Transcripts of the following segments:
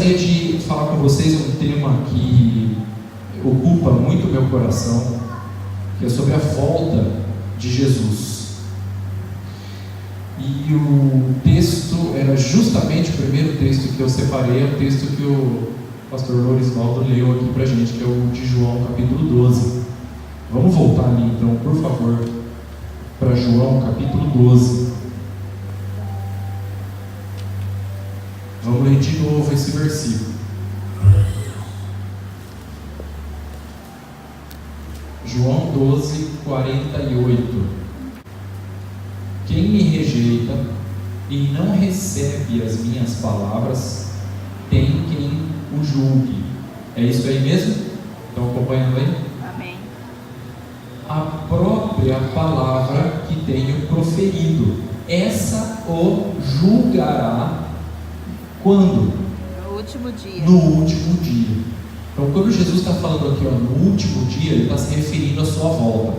gostaria de falar com vocês um tema que ocupa muito o meu coração, que é sobre a volta de Jesus. E o texto era justamente o primeiro texto que eu separei, é o texto que o pastor Lorisvaldo leu aqui pra gente, que é o de João, capítulo 12. Vamos voltar ali então, por favor, para João, capítulo 12. Vamos ler de novo esse versículo. João 12, 48. Quem me rejeita e não recebe as minhas palavras, tem quem o julgue. É isso aí mesmo? Estão acompanhando aí? Amém. A própria palavra que tenho proferido, essa o julgará. Quando? No último dia. No último dia. Então, quando Jesus está falando aqui, no último dia, ele está se referindo à sua volta.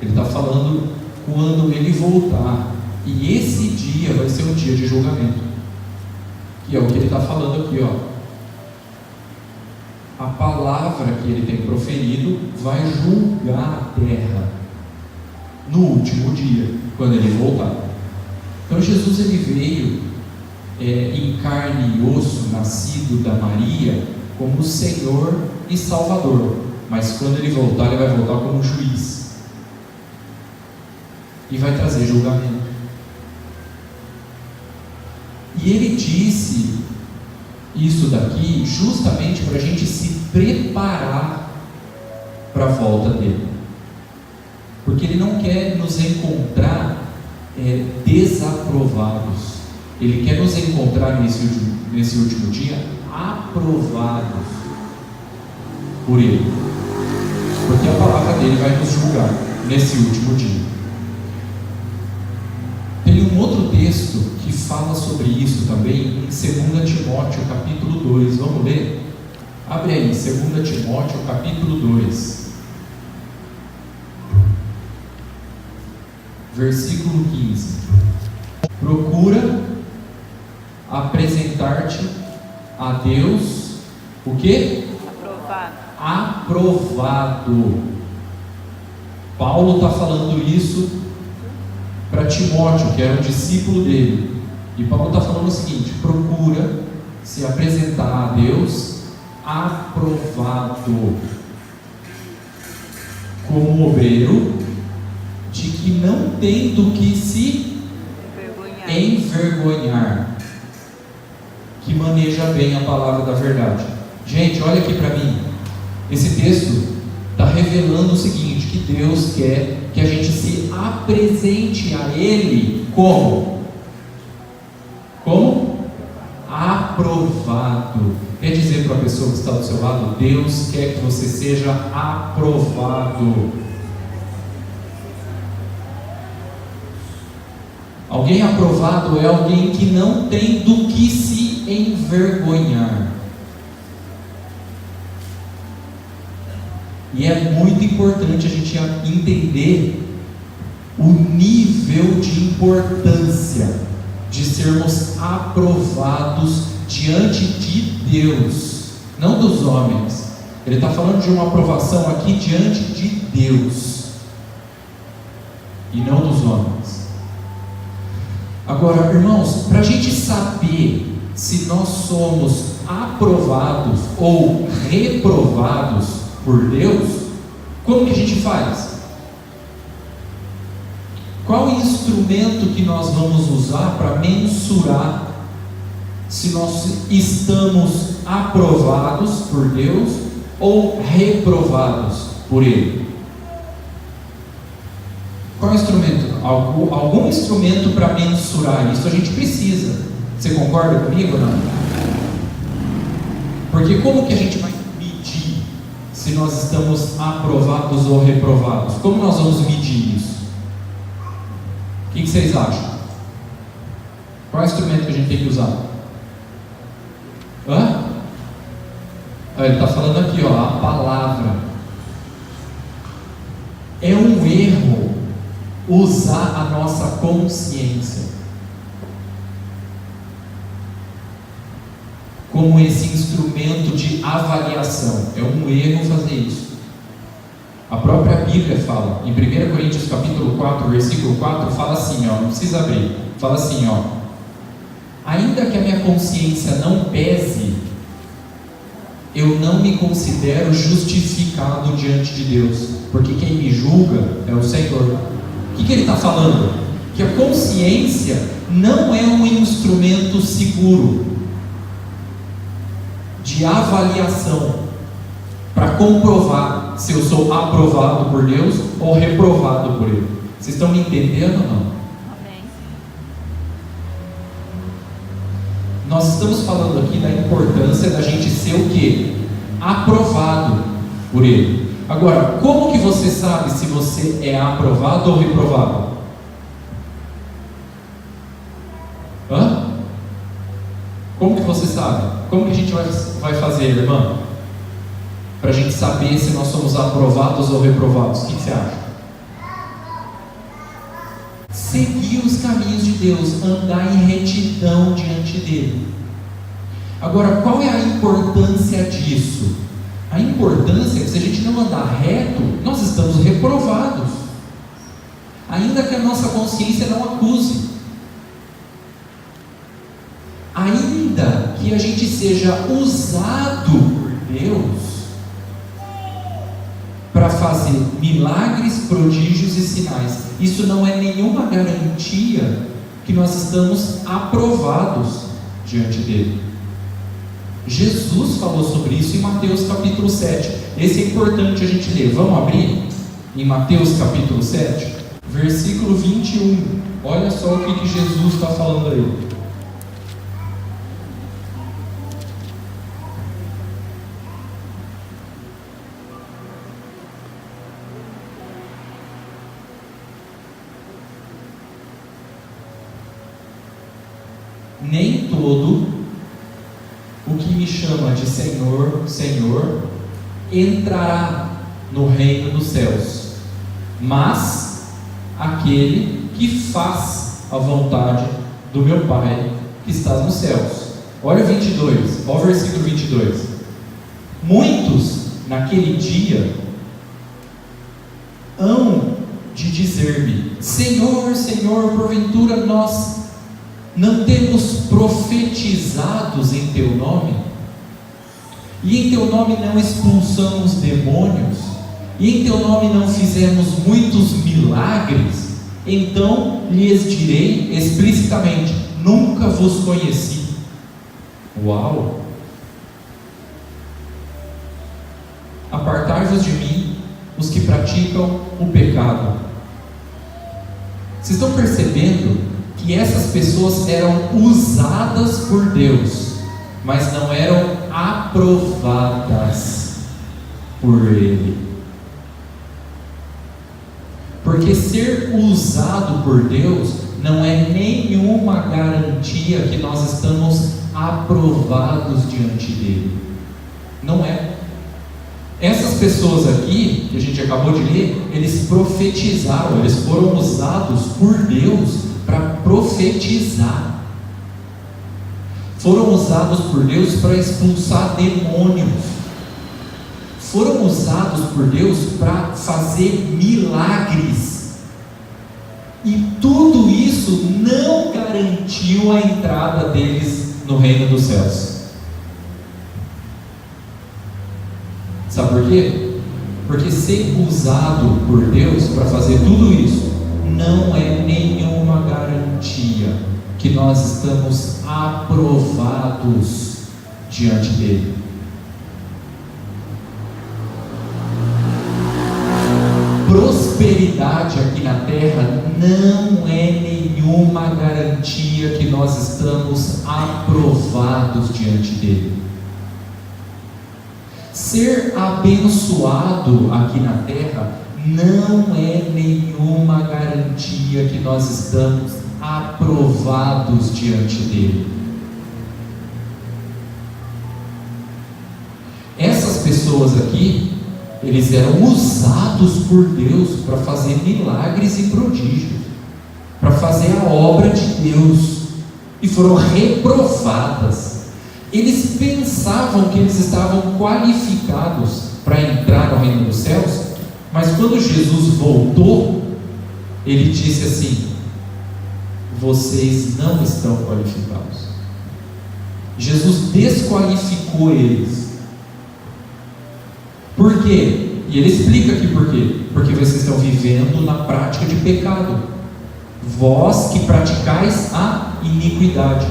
Ele está falando quando ele voltar. E esse dia vai ser um dia de julgamento. Que é o que ele está falando aqui, A palavra que ele tem proferido vai julgar a terra no último dia, quando ele voltar. Então, Jesus ele veio em carne e osso, nascido da Maria, como Senhor e Salvador, mas quando ele voltar, ele vai voltar como juiz e vai trazer julgamento. E ele disse isso daqui justamente para a gente se preparar para a volta dele, porque ele não quer nos encontrar desaprovados. Ele quer nos encontrar nesse último dia aprovados por Ele, porque a palavra dele vai nos julgar nesse último dia. Tem um outro texto que fala sobre isso também, em 2 Timóteo capítulo 2. Vamos ler? Abre aí, 2 Timóteo capítulo 2, versículo 15. Procura apresentar-te a Deus, o quê? Aprovado. Paulo está falando isso para Timóteo, que era um discípulo dele. E Paulo está falando o seguinte: procura se apresentar a Deus aprovado, como obreiro, de que não tem do que se envergonhar, que maneja bem a palavra da verdade. Gente, olha aqui para mim. Esse texto está revelando o seguinte: que Deus quer que a gente se apresente a Ele como? Como? Aprovado. Quer dizer para a pessoa que está do seu lado: Deus quer que você seja aprovado. Alguém aprovado é alguém que não tem do que se envergonhar. E é muito importante a gente entender o nível de importância de sermos aprovados diante de Deus, não dos homens. Ele está falando de uma aprovação aqui diante de Deus e não dos homens. Agora, irmãos, para a gente saber se nós somos aprovados ou reprovados por Deus, como que a gente faz? Qual instrumento que nós vamos usar para mensurar se nós estamos aprovados por Deus ou reprovados por Ele? Qual instrumento? Algum instrumento para mensurar isso a gente precisa. Você concorda comigo ou não? Porque como que a gente vai medir se nós estamos aprovados ou reprovados? Como nós vamos medir isso? O que vocês acham? Qual instrumento que a gente tem que usar? Ele está falando aqui, a palavra. É um erro usar a nossa consciência. como esse instrumento de avaliação. É um erro fazer isso. A própria Bíblia fala, em 1 Coríntios capítulo 4, versículo 4, fala assim, não precisa abrir, fala assim, ainda que a minha consciência não pese, eu não me considero justificado diante de Deus, porque quem me julga é o Senhor. O que ele está falando? Que a consciência não é um instrumento seguro de avaliação para comprovar se eu sou aprovado por Deus ou reprovado por Ele. Vocês estão me entendendo ou não? Amém. Nós estamos falando aqui da importância da gente ser o quê? Aprovado por Ele. Agora, como que você sabe se você é aprovado ou reprovado? Como que você sabe? Como que a gente vai fazer, irmã? Para a gente saber se nós somos aprovados ou reprovados. O que você acha? Seguir os caminhos de Deus, andar em retidão diante dele. Agora, qual é a importância disso? A importância é que se a gente não andar reto, nós estamos reprovados, ainda que a nossa consciência não acuse, ainda que a gente seja usado por Deus para fazer milagres, prodígios e sinais. Isso não é nenhuma garantia que nós estamos aprovados diante dele. Jesus falou sobre isso em Mateus capítulo 7. Esse é importante a gente ler. Vamos abrir em Mateus capítulo 7, versículo 21. Olha só o que Jesus está falando aí. Nem todo o que me chama de Senhor, Senhor, entrará no reino dos céus, mas aquele que faz a vontade do meu Pai que está nos céus. Olha o 22, olha o versículo 22. Muitos naquele dia hão de dizer-me: Senhor, Senhor, porventura nós não temos profetizados em teu nome? E em teu nome não expulsamos demônios? E em teu nome não fizemos muitos milagres? Então lhes direi explicitamente: nunca vos conheci. Uau! Apartai-vos de mim, os que praticam o pecado. Vocês estão percebendo que essas pessoas eram usadas por Deus, mas não eram aprovadas por Ele? Porque ser usado por Deus não é nenhuma garantia que nós estamos aprovados diante dele. Não é. Essas pessoas aqui, que a gente acabou de ler, eles profetizaram, eles foram usados por Deus para profetizar. Foram usados por Deus para expulsar demônios. Foram usados por Deus para fazer milagres. E tudo isso não garantiu a entrada deles no reino dos céus. Sabe por quê? Porque ser usado por Deus para fazer tudo isso não é nenhuma garantia que nós estamos aprovados diante dele. Prosperidade aqui na terra não é nenhuma garantia que nós estamos aprovados diante dele. Ser abençoado aqui na terra não é nenhuma garantia que nós estamos aprovados diante dele. Essas pessoas aqui, eles eram usados por Deus para fazer milagres e prodígios, para fazer a obra de Deus, e foram reprovadas. Eles pensavam que eles estavam qualificados para entrar no reino dos céus, mas quando Jesus voltou, ele disse assim: vocês não estão qualificados. Jesus desqualificou eles. Por quê? E ele explica aqui por quê. Porque vocês estão vivendo na prática de pecado, vós que praticais a iniquidade.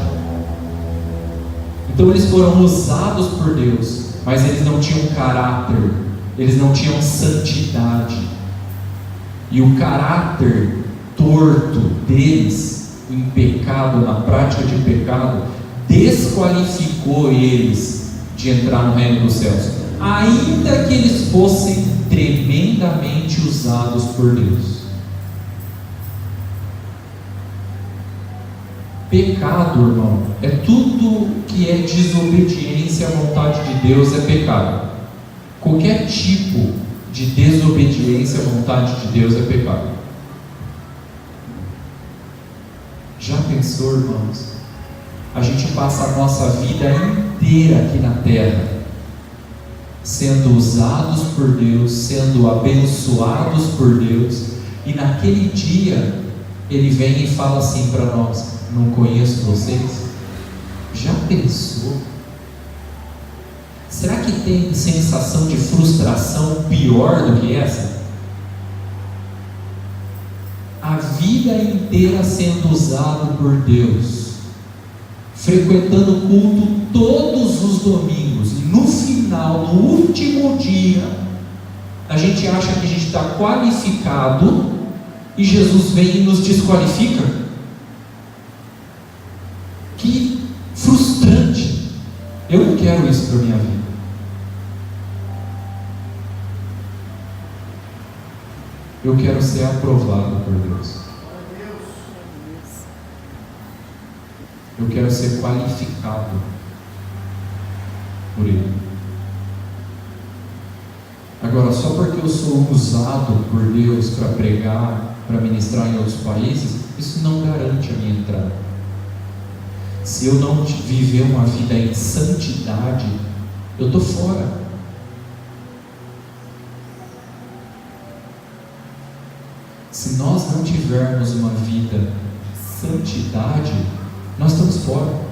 Então eles foram usados por Deus, mas eles não tinham caráter, eles não tinham santidade. E o caráter torto deles, em pecado, na prática de pecado, desqualificou eles de entrar no reino dos céus, ainda que eles fossem tremendamente usados por Deus. Pecado, irmão, é tudo que é desobediência à vontade de Deus, é pecado. Qualquer tipo de desobediência à vontade de Deus é pecado. Já pensou, irmãos? A gente passa a nossa vida inteira aqui na terra sendo usados por Deus, sendo abençoados por Deus, e naquele dia Ele vem e fala assim para nós: não conheço vocês? Já pensou? Será que tem sensação de frustração pior do que essa? A vida inteira sendo usado por Deus, frequentando o culto todos os domingos, e no final, no último dia, a gente acha que a gente está qualificado, e Jesus vem e nos desqualifica? Que frustrante! Eu não quero isso para a minha vida. Eu quero ser aprovado por Deus. Eu quero ser qualificado por Ele. Agora, só porque eu sou usado por Deus para pregar, para ministrar em outros países, isso não garante a minha entrada. Se eu não viver uma vida em santidade, eu estou fora. Se nós não tivermos uma vida em santidade, nós estamos fora.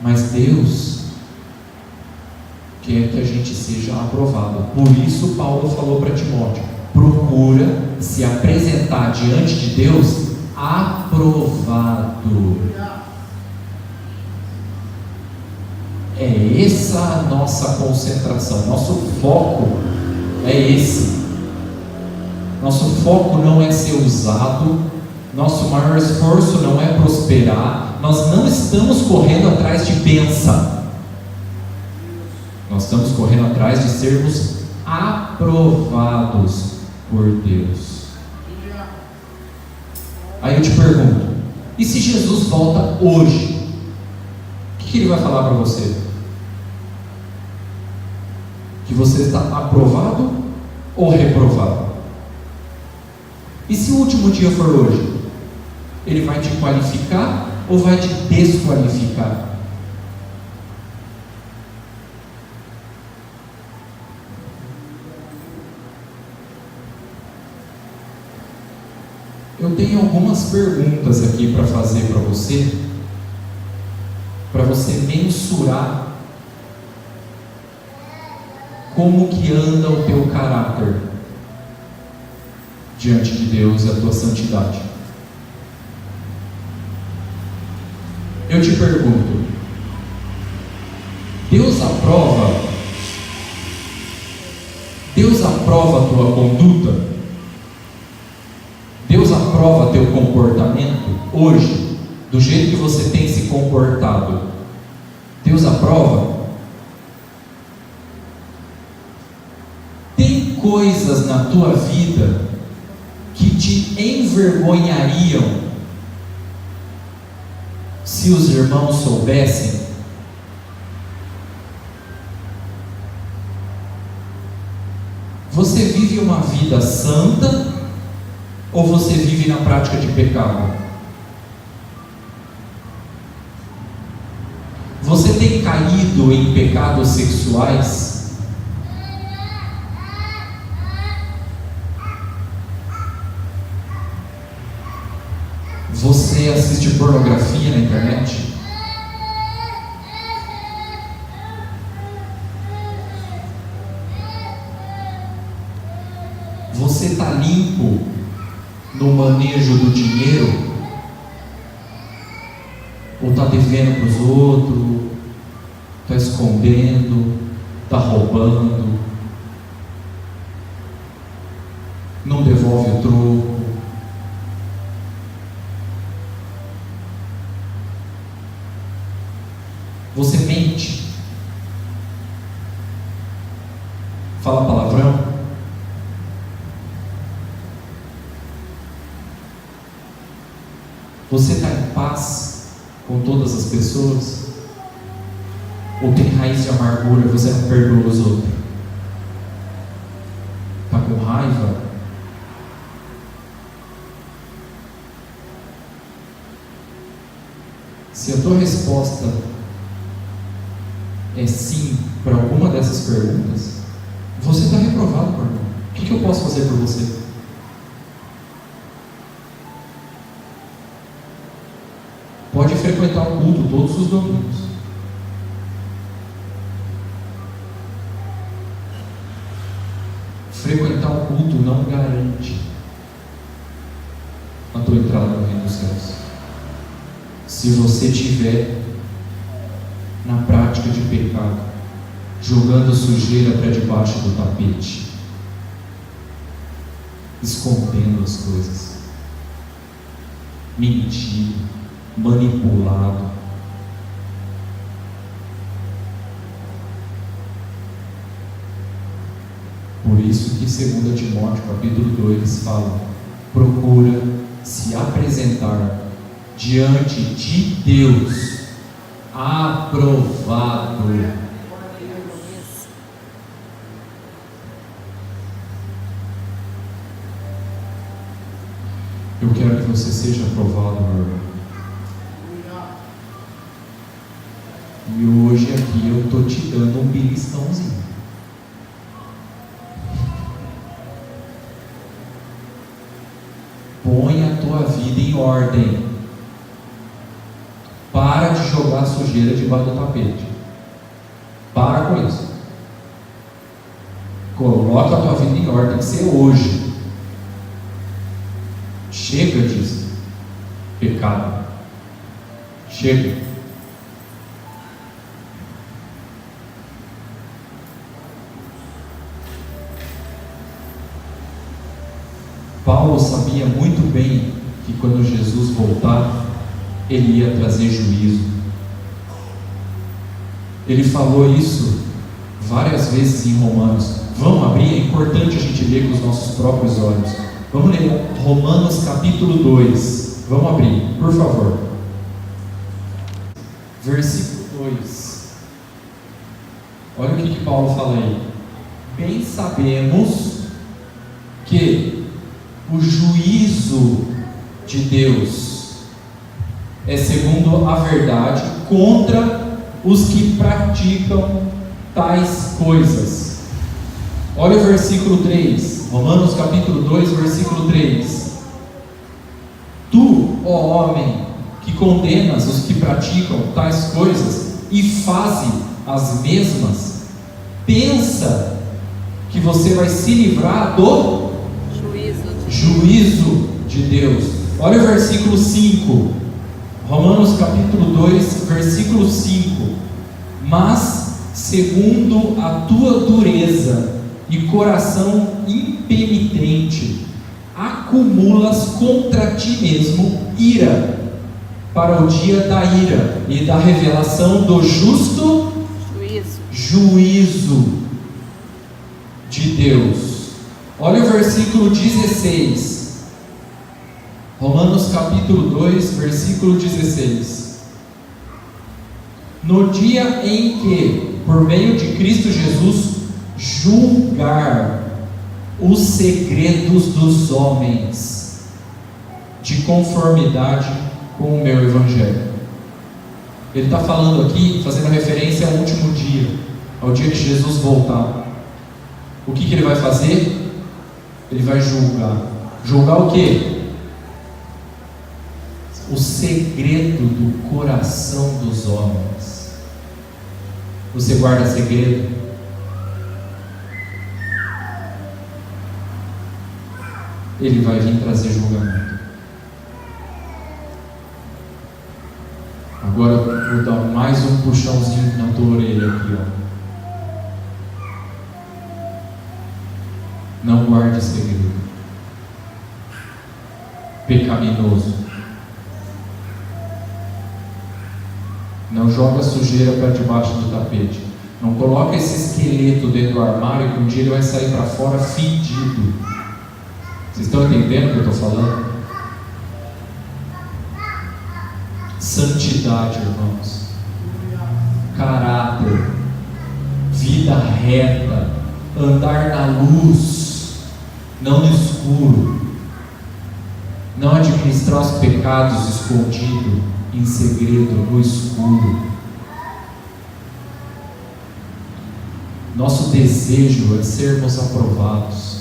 Mas Deus quer que a gente seja aprovado. Por isso Paulo falou para Timóteo: procura se apresentar diante de Deus aprovado. É essa a nossa concentração, nosso foco é esse. Nosso foco não é ser usado, nosso maior esforço não é prosperar, nós não estamos correndo atrás de bênção, nós estamos correndo atrás de sermos aprovados por Deus. Aí eu te pergunto: e se Jesus volta hoje? O que Ele vai falar para você? Que você está aprovado ou reprovado? E se o último dia for hoje? Ele vai te qualificar ou vai te desqualificar? Eu tenho algumas perguntas aqui para fazer para você mensurar como que anda o teu caráter diante de Deus e a tua santidade. Eu te pergunto: Deus aprova a tua conduta? Deus aprova teu comportamento hoje, do jeito que você tem se comportado? Deus aprova? Tem coisas na tua vida que te envergonhariam se os irmãos soubessem? Você vive uma vida santa ou você vive na prática de pecado? Você tem caído em pecados sexuais? Você assiste pornografia na internet? Você está limpo no manejo do dinheiro? Ou está devendo para os outros? Está escondendo? Está roubando? Não devolve o troco? Você mente? Fala palavrão? Você está em paz com todas as pessoas? Ou tem raiz de amargura e você não perdoa os outros? Está com raiva? Se a tua resposta é sim para alguma dessas perguntas, você está reprovado, meu irmão. O que eu posso fazer por você? Pode frequentar o culto todos os domingos. Frequentar o culto não garante a tua entrada no reino dos céus. Se você estiver na prática de pecado, jogando sujeira para debaixo do tapete, escondendo as coisas, mentindo, manipulado. Por isso que 2 Timóteo capítulo 2 fala: procura se apresentar diante de Deus aprovado. Eu quero que você seja aprovado, meu irmão. E hoje aqui eu estou te dando um beliscãozinho. Põe a tua vida em ordem. Para de jogar sujeira debaixo do tapete. Para com isso. Coloca a tua vida em ordem, tem que ser hoje. Chega disso. Pecado. Chega. Paulo sabia muito bem que quando Jesus voltar, ele ia trazer juízo. Ele falou isso várias vezes em Romanos. Vamos abrir, é importante a gente ler com os nossos próprios olhos. Vamos ler Romanos capítulo 2. Vamos abrir, por favor. Versículo 2. Olha o que Paulo fala aí. Bem sabemos que o juízo de Deus é segundo a verdade contra os que praticam tais coisas. Olha o versículo 3, Romanos capítulo 2, versículo 3. Tu, ó homem, que condenas os que praticam tais coisas e fazem as mesmas, pensa que você vai se livrar do juízo de Deus. Olha o versículo 5, Romanos capítulo 2, versículo 5. Mas segundo a tua dureza e coração impenitente, acumulas contra ti mesmo ira, para o dia da ira e da revelação do justo juízo de Deus. Olha o versículo 16, Romanos capítulo 2, versículo 16. No dia em que, por meio de Cristo Jesus, julgar os segredos dos homens, de conformidade com o meu Evangelho. Ele está falando aqui, fazendo referência ao último dia, ao dia que Jesus voltar. O que ele vai fazer? Ele vai julgar. Julgar o quê? O segredo do coração dos homens. Você guarda segredo? Ele vai vir trazer julgamento. Agora vou dar mais um puxãozinho na tua orelha aqui, ó. Não guarde segredo pecaminoso. Não joga sujeira para debaixo do tapete. Não coloca esse esqueleto dentro do armário que um dia ele vai sair para fora fedido. Vocês estão entendendo o que eu estou falando? Santidade, irmãos. Caráter. Vida reta. Andar na luz, não no escuro. Não administrar os pecados escondidos, em segredo, no escuro. Nosso desejo é sermos aprovados.